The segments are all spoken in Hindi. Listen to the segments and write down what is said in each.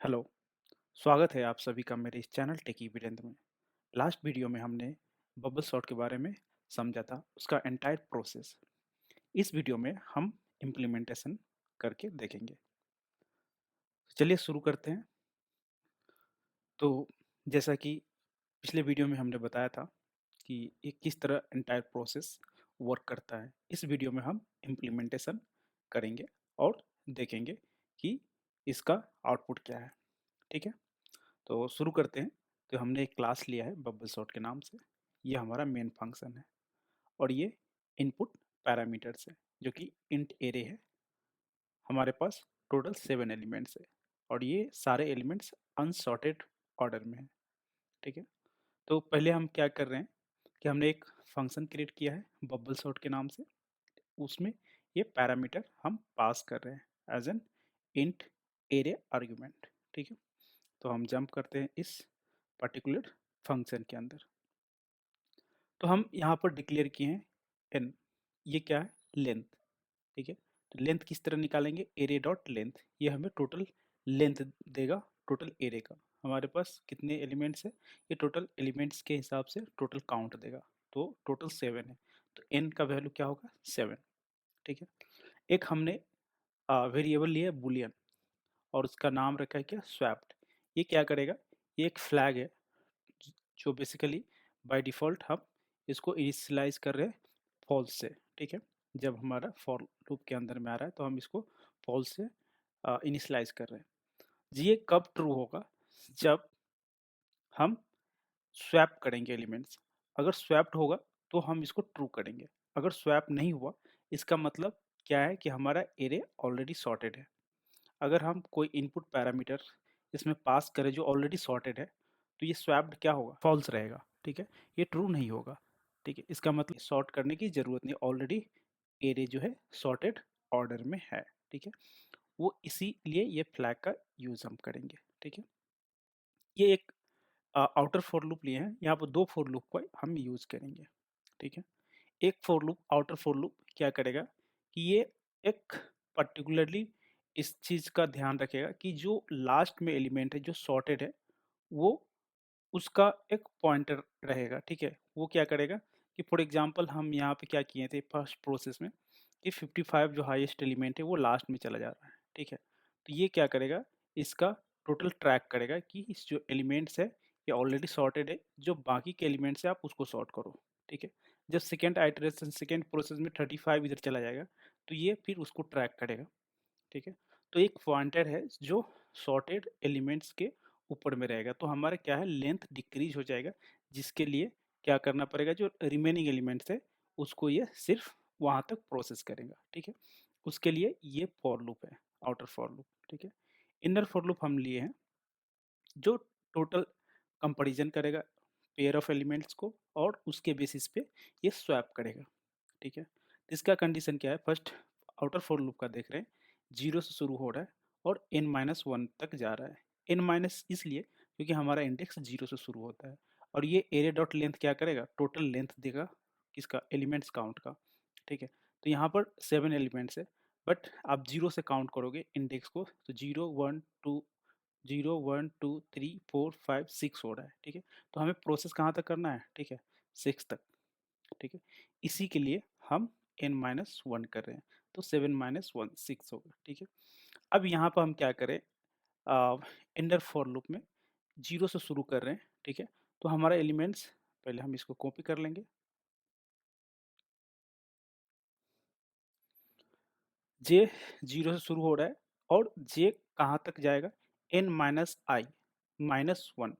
हेलो। स्वागत है आप सभी का मेरे इस चैनल टेकी वीरेंद्र में। लास्ट वीडियो में हमने बबल सॉर्ट के बारे में समझा था, उसका एंटायर प्रोसेस। इस वीडियो में हम इम्प्लीमेंटेशन करके देखेंगे। चलिए शुरू करते हैं। तो जैसा कि पिछले वीडियो में हमने बताया था कि ये किस तरह एंटायर प्रोसेस वर्क करता है, इस वीडियो में हम इम्प्लीमेंटेशन करेंगे और देखेंगे कि इसका आउटपुट क्या है। ठीक है, तो शुरू करते हैं। तो हमने एक क्लास लिया है बबल सॉर्ट के नाम से। ये हमारा मेन फंक्शन है और ये इनपुट पैरामीटर्स है जो कि इंट एरे है। हमारे पास टोटल 7 एलिमेंट्स है और ये सारे एलिमेंट्स अनसॉर्टेड ऑर्डर में है। ठीक है, तो पहले हम क्या कर रहे हैं कि हमने एक फंक्शन क्रिएट किया है बबल सॉर्ट के नाम से। उसमें ये पैरामीटर हम पास कर रहे हैं as an int array argument. ठीक है, तो हम जंप करते हैं इस पर्टिकुलर फंक्शन के अंदर। तो हम यहाँ पर डिक्लेयर किए हैं एन। ये क्या है? लेंथ। ठीक है, तो लेंथ किस तरह निकालेंगे? Array dot length. ये हमें टोटल लेंथ देगा टोटल एरे का। हमारे पास कितने एलिमेंट्स है? ये टोटल एलिमेंट्स के हिसाब से टोटल काउंट देगा। तो टोटल 7 है, तो एन का वैल्यू क्या होगा? 7। ठीक है, एक हमने वेरिएबल लिया है बुलियन और उसका नाम रखा है क्या? स्वैप्ड। ये क्या करेगा? ये एक फ्लैग है जो बेसिकली बाय डिफ़ॉल्ट हम इसको इनिशियलाइज़ कर रहे हैं फॉल्स से। ठीक है, जब हमारा फॉर लूप के अंदर में आ रहा है तो हम इसको फॉल्स से इनिशियलाइज़ कर रहे हैं। ये कब ट्रू होगा? जब हम स्वैप करेंगे एलिमेंट्स। अगर स्वैप्ड होगा तो हम इसको ट्रू करेंगे। अगर स्वैप नहीं हुआ, इसका मतलब क्या है कि हमारा एरे ऑलरेडी सॉर्टेड है। अगर हम कोई इनपुट पैरामीटर इसमें पास करें जो ऑलरेडी सॉर्टेड है, तो ये स्वैप्ड क्या होगा? फॉल्स रहेगा। ठीक है, ये ट्रू नहीं होगा। ठीक है, इसका मतलब सॉर्ट करने की ज़रूरत नहीं, ऑलरेडी एरे जो है सॉर्टेड ऑर्डर में है। ठीक है, वो इसीलिए ये फ्लैग का यूज़ हम करेंगे। ठीक है, ये एक आउटर फॉर लूप लिए हैं। यहाँ पर दो फॉर लूप को हम यूज़ करेंगे। ठीक है, एक for loop, outer for loop क्या करेगा कि ये एक पर्टिकुलरली इस चीज़ का ध्यान रखेगा कि जो लास्ट में एलिमेंट है जो सॉर्टेड है, वो उसका एक पॉइंटर रहेगा। ठीक है, वो क्या करेगा कि फॉर एग्जांपल हम यहाँ पे क्या किए थे फर्स्ट प्रोसेस में कि 55 जो हाईएस्ट एलिमेंट है वो लास्ट में चला जा रहा है। ठीक है, तो ये क्या करेगा? इसका टोटल ट्रैक करेगा कि इस जो एलिमेंट्स है ये ऑलरेडी सॉर्टेड है, जो बाकी के एलिमेंट्स है आप उसको सॉर्ट करो। ठीक है, जब सेकेंड आइटरेशन सेकेंड प्रोसेस में 35 इधर चला जाएगा तो ये फिर उसको ट्रैक करेगा। ठीक है, तो एक पॉइंटर है जो सॉर्टेड एलिमेंट्स के ऊपर में रहेगा, तो हमारा क्या है? लेंथ डिक्रीज हो जाएगा, जिसके लिए क्या करना पड़ेगा? जो रिमेनिंग एलिमेंट्स है उसको ये सिर्फ वहां तक प्रोसेस करेगा। ठीक है, उसके लिए ये फॉर लूप है, आउटर फॉर लूप। ठीक है, इनर फॉर लूप हम लिए हैं जो टोटल कंपैरिजन करेगा पेयर ऑफ एलिमेंट्स को और उसके बेसिस पे ये स्वैप करेगा। ठीक है, तो इसका कंडीशन क्या है? फर्स्ट आउटर फॉर लूप का देख रहे हैं, 0 से शुरू हो रहा है और n-1 तक जा रहा है। n- इसलिए क्योंकि हमारा इंडेक्स 0 से शुरू होता है और ये एरे डॉट लेंथ क्या करेगा? टोटल लेंथ देगा किसका? एलिमेंट्स काउंट का। ठीक है, तो यहाँ पर 7 एलिमेंट्स है, बट आप 0 से काउंट करोगे इंडेक्स को तो 0 1 2 0 1 2 3 4 5 6 हो रहा है। ठीक है, तो हमें प्रोसेस कहाँ तक करना है? ठीक है, 6 तक। ठीक है, इसी के लिए हम n-1 कर रहे हैं, तो 7-1 6 होगा। ठीक है, अब यहाँ पर हम क्या करें? इंडर फॉर लूप में 0 से शुरू कर रहे हैं। ठीक है, तो हमारा एलिमेंट्स पहले हम इसको कॉपी कर लेंगे। जे 0 से शुरू हो रहा है और जे कहाँ तक जाएगा? n-i-1।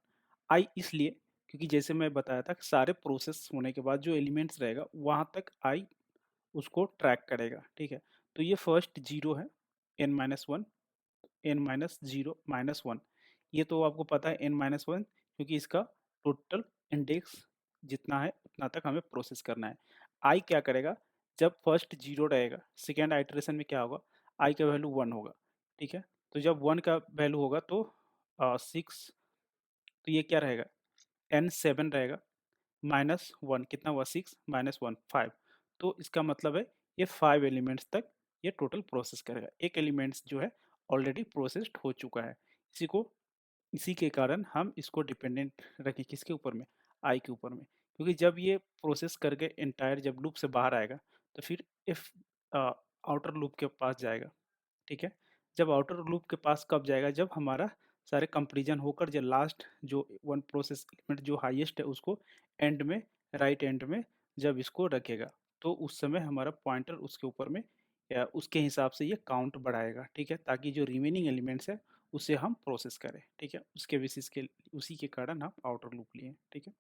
आई इसलिए क्योंकि जैसे मैं बताया था सारे प्रोसेस होने के बाद जो एलिमेंट्स रहेगा वहाँ तक आई उसको ट्रैक करेगा। ठीक है, तो ये फर्स्ट 0 है, n-1, n-0-1। ये तो आपको पता है n-1 क्योंकि इसका टोटल इंडेक्स जितना है उतना तक हमें प्रोसेस करना है। आई क्या करेगा? जब फर्स्ट 0 रहेगा सेकेंड आइटरेशन में क्या होगा? आई का वैल्यू 1 होगा। ठीक है, तो जब 1 का वैल्यू होगा तो 6, तो ये क्या रहेगा? n-7 रहेगा, -1 कितना हुआ? 6 -1 5। तो इसका मतलब है ये 5 एलिमेंट्स तक ये टोटल प्रोसेस करेगा। एक एलिमेंट्स जो है ऑलरेडी प्रोसेस्ड हो चुका है, इसी को इसी के कारण हम इसको डिपेंडेंट रखें किसके ऊपर में, आई के ऊपर में, क्योंकि जब ये प्रोसेस करके एंटायर जब लूप से बाहर आएगा तो फिर इफ आउटर लूप के पास जाएगा, ठीक है। जब आउटर लूप के पास कब जाएगा, जब हमारा सारे कंपेरिजन होकर जो लास्ट जो वन प्रोसेस एलिमेंट जो हाईएस्ट है उसको एंड में, राइट एंड में जब इसको रखेगा, तो उस समय हमारा पॉइंटर उसके ऊपर में या उसके हिसाब से ये काउंट बढ़ाएगा, ठीक है, ताकि जो रिमेनिंग एलिमेंट्स है उसे हम प्रोसेस करें, ठीक है। उसके बेसिस के उसी के कारण हम आउटर लूप लिए, ठीक है।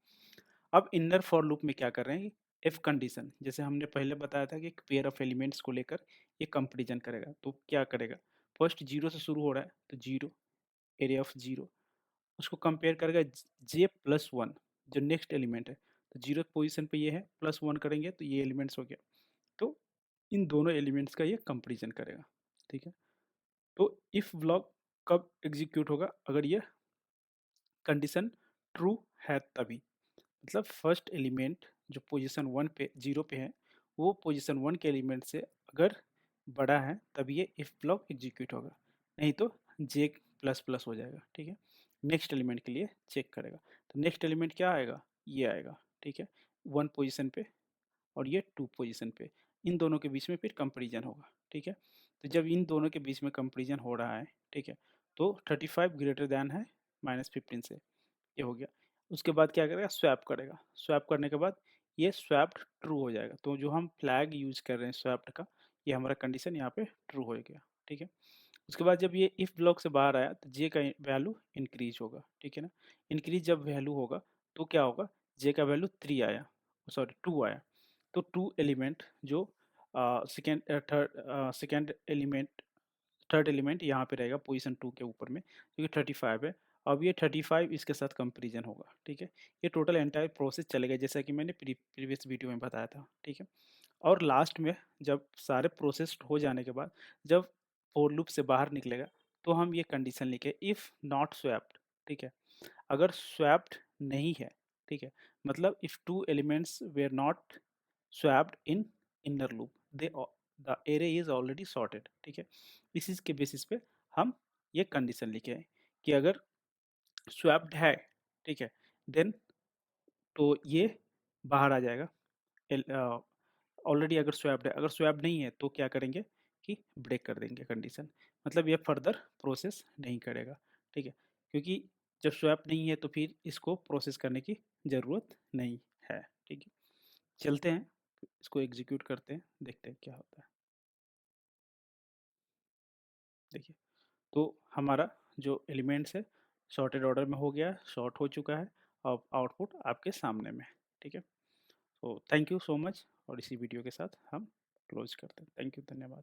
अब इनर फॉर लूप में क्या कर रहे हैं, इफ कंडीशन, जैसे हमने पहले बताया था कि एक पेयर ऑफ एलिमेंट्स को लेकर ये कंपेरिजन करेगा, तो क्या करेगा, फर्स्ट जीरो से शुरू हो रहा है तो जीरो, एरिया ऑफ जीरो, उसको कंपेयर करेगा जे प्लस वन, जो नेक्स्ट एलिमेंट है, तो जीरो पोजीशन पे ये है, प्लस वन करेंगे तो ये एलिमेंट्स हो गया, तो इन दोनों एलिमेंट्स का ये कंपेरिजन करेगा, ठीक है। तो इफ ब्लॉक कब एग्जीक्यूट होगा, अगर ये कंडीशन ट्रू है तभी, मतलब फर्स्ट एलिमेंट जो पोजीशन वन पे जीरो पे है वो पोजीशन वन के एलिमेंट से अगर बड़ा है तभी ये इफ ब्लॉक एग्जीक्यूट होगा, नहीं तो जे प्लस प्लस हो जाएगा, ठीक है। नेक्स्ट एलिमेंट के लिए चेक करेगा, तो नेक्स्ट एलिमेंट क्या आएगा, ये आएगा, ठीक है, वन पोजीशन पे और ये टू पोजीशन पे, इन दोनों के बीच में फिर कंपेरिजन होगा, ठीक है। तो जब इन दोनों के बीच में कंपेरिजन हो रहा है, ठीक है, तो 35 ग्रेटर दैन है -15 से, ये हो गया। उसके बाद क्या करेगा, स्वैप करेगा, स्वैप करने के बाद ये स्वैप्ड ट्रू हो जाएगा, तो जो हम फ्लैग यूज कर रहे हैं स्वैप्ड का, ये हमारा कंडीशन यहाँ पे ट्रू हो गया, ठीक है। उसके बाद जब ये इफ ब्लॉक से बाहर आया तो जे का वैल्यू इंक्रीज होगा, ठीक है ना। इंक्रीज जब वैल्यू होगा तो क्या होगा, जे का वैल्यू 3 आया, सॉरी 2 आया, तो टू एलिमेंट जो सेकेंड एलिमेंट, थर्ड एलिमेंट यहाँ पे रहेगा पोजीशन टू के ऊपर में, क्योंकि 35 है। अब ये 35 इसके साथ कंपेरिजन होगा, ठीक है। ये टोटल एंटायर प्रोसेस चलेगा जैसा कि मैंने प्रीवियस वीडियो में बताया था, ठीक है। और लास्ट में जब सारे प्रोसेस हो जाने के बाद जब फोर लूप से बाहर निकलेगा तो हम ये कंडीशन लिखे इफ़ नॉट स्वैप्ड, ठीक है। अगर स्वैप्ड नहीं है, ठीक है, मतलब if two elements were not swapped in inner loop, then the array is already sorted, ठीक है। इसी के बेसिस पे हम ये कंडीशन लिखे हैं कि अगर स्वैप्ड है, ठीक है, देन तो ये बाहर आ जाएगा, ऑलरेडी अगर स्वैप्ड है, अगर स्वैप नहीं है तो क्या करेंगे कि ब्रेक कर देंगे कंडीशन, मतलब ये फर्दर प्रोसेस नहीं करेगा, ठीक है, क्योंकि जब स्वैप नहीं है तो फिर इसको प्रोसेस करने की ज़रूरत नहीं है, ठीक है। चलते हैं इसको एग्जीक्यूट करते हैं, देखते हैं क्या होता है। देखिए, तो हमारा जो एलिमेंट्स है सॉर्टेड ऑर्डर में हो गया, सॉर्ट हो चुका है, अब आउटपुट आपके सामने में, ठीक है। तो थैंक यू सो मच, और इसी वीडियो के साथ हम क्लोज करते हैं, थैंक यू, धन्यवाद।